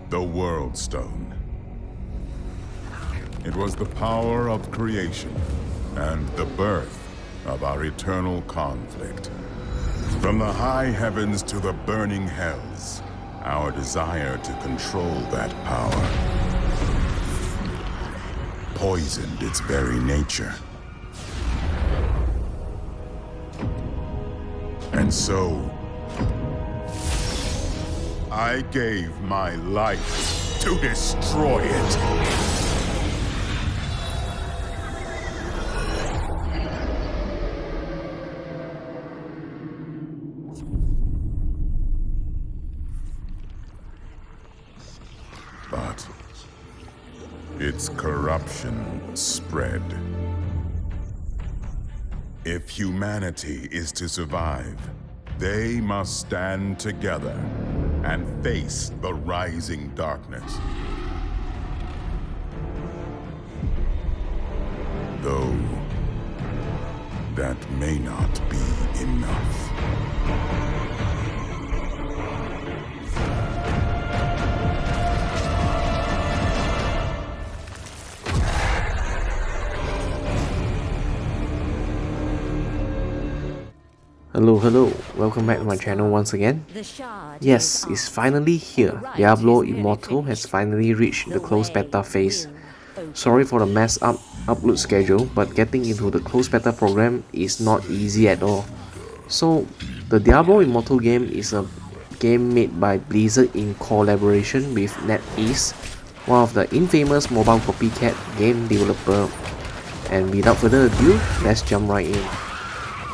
The World Stone. It was the power of creation and the birth of our eternal conflict. From the high heavens to the burning hells, our desire to control that power poisoned its very nature. And so, I gave my life to destroy it. But its corruption spread. If humanity is to survive, they must stand together and face the rising darkness. Though that may not be enough. Hello, welcome back to my channel once again. Yes, it's finally here. Diablo Immortal has finally reached the closed beta phase. Sorry for the messed up upload schedule, but getting into the closed beta program is not easy at all. So, the Diablo Immortal game is a game made by Blizzard in collaboration with NetEase, one of the infamous mobile copycat game developer. And without further ado, let's jump right in.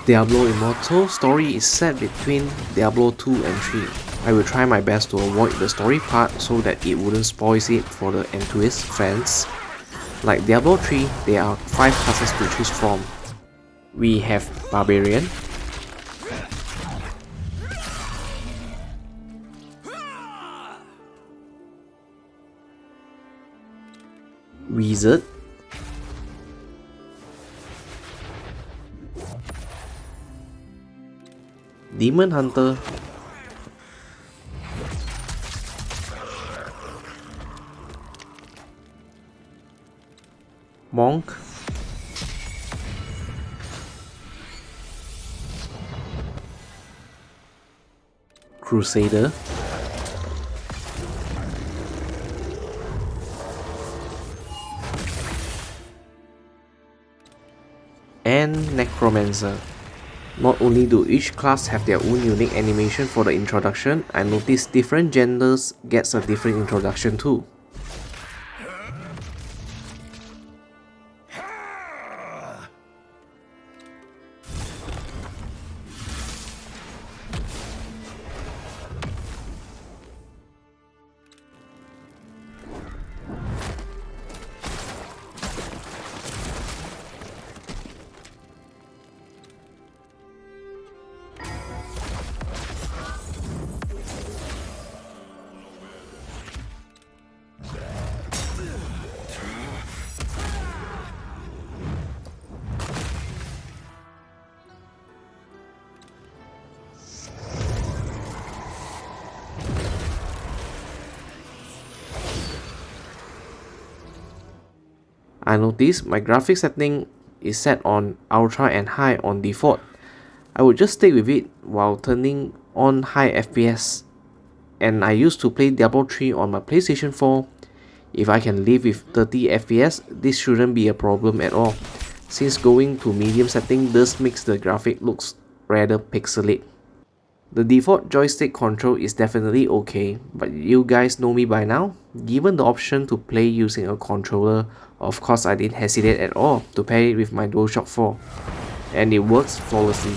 Diablo Immortal story is set between Diablo 2 and 3. I will try my best to avoid the story part so that it wouldn't spoil it for the enthusiast fans. Like Diablo 3, there are 5 classes to choose from. We have Barbarian, Wizard, Demon Hunter, Monk, Crusader, and Necromancer. Not only do each class have their own unique animation for the introduction, I noticed different genders gets a different introduction too. I noticed my graphics setting is set on Ultra and High on default. I would just stay with it while turning on high FPS. And I used to play Diablo 3 on my PlayStation 4. If I can live with 30 FPS, this shouldn't be a problem at all, since going to medium setting does makes the graphic looks rather pixelated. The default joystick control is definitely okay, but you guys know me by now. Given the option to play using a controller, of course I didn't hesitate at all to pair it with my DualShock 4, and it works flawlessly.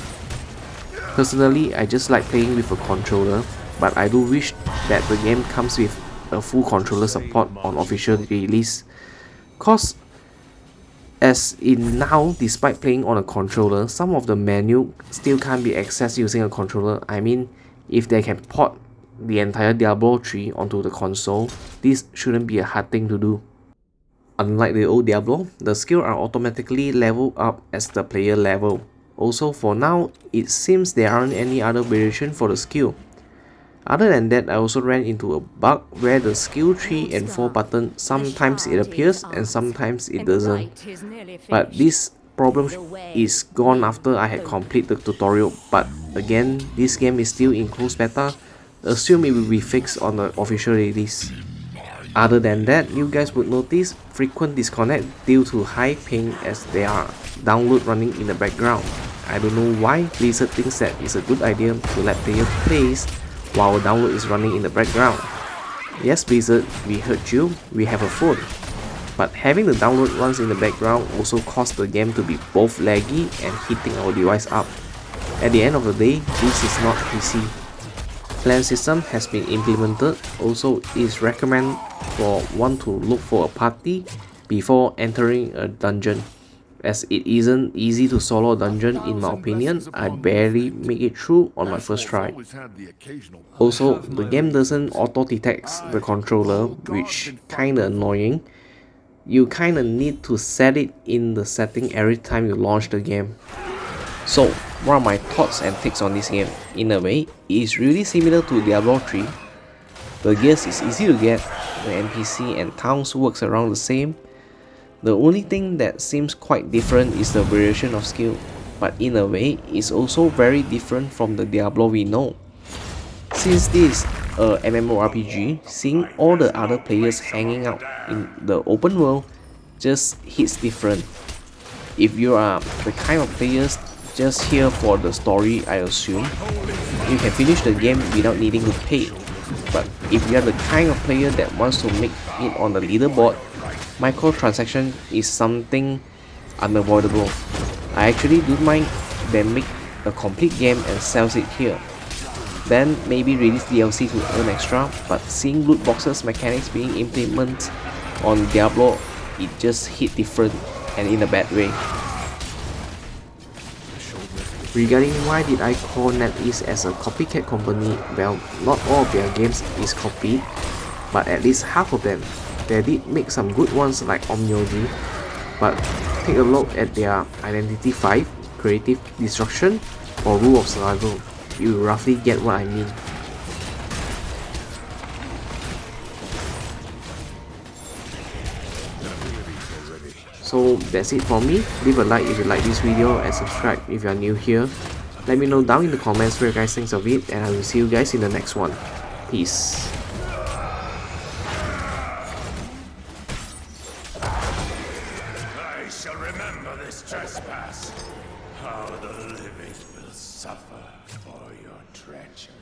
Personally, I just like playing with a controller, but I do wish that the game comes with a full controller support on official release. Cause as in now, despite playing on a controller, some of the menu still can't be accessed using a controller. I mean, if they can port the entire Diablo 3 onto the console, this shouldn't be a hard thing to do. Unlike the old Diablo, the skills are automatically leveled up as the player level. Also, for now, it seems there aren't any other variation for the skill. Other than that, I also ran into a bug where the skill 3 and 4 button, sometimes it appears and sometimes it doesn't. But this problem is gone after I had completed the tutorial. But again, this game is still in closed beta. Assume it will be fixed on the official release. Other than that, you guys would notice frequent disconnect due to high ping as there are download running in the background. I don't know why Blizzard thinks that it's a good idea to let players play while download is running in the background. Yes Blizzard, we heard you, we have a phone. But having the download runs in the background also caused the game to be both laggy and heating our device up. At the end of the day, this is not PC. Clan system has been implemented. Also, it is recommended for one to look for a party before entering a dungeon, as it isn't easy to solo a dungeon in my opinion. I barely make it through on my first try. Also, the game doesn't auto-detect the controller, which kinda annoying. You kinda need to set it in the setting every time you launch the game. So, what are my thoughts and takes on this game? In a way, it is really similar to Diablo 3. The gears is easy to get, the NPC and towns works around the same. The only thing that seems quite different is the variation of skill, but in a way, it's also very different from the Diablo we know. Since this is a MMORPG, seeing all the other players hanging out in the open world just hits different. If you are the kind of players just here for the story, I assume, you can finish the game without needing to pay. But if you are the kind of player that wants to make it on the leaderboard, microtransaction is something unavoidable. I actually don't mind them make a complete game and sells it here. Then maybe release DLC to earn extra, but seeing loot boxes mechanics being implemented on Diablo, it just hit different and in a bad way. Regarding why did I call NetEase as a copycat company, well, not all of their games is copied, but at least half of them. They did make some good ones like Omnioji, but take a look at their Identity 5, Creative Destruction, or Rule of Survival. You roughly get what I mean. So that's it for me. Leave a like if you like this video and subscribe if you are new here. Let me know down in the comments what you guys think of it, and I will see you guys in the next one. Peace. I shall remember this trespass. How the living will suffer for your treachery.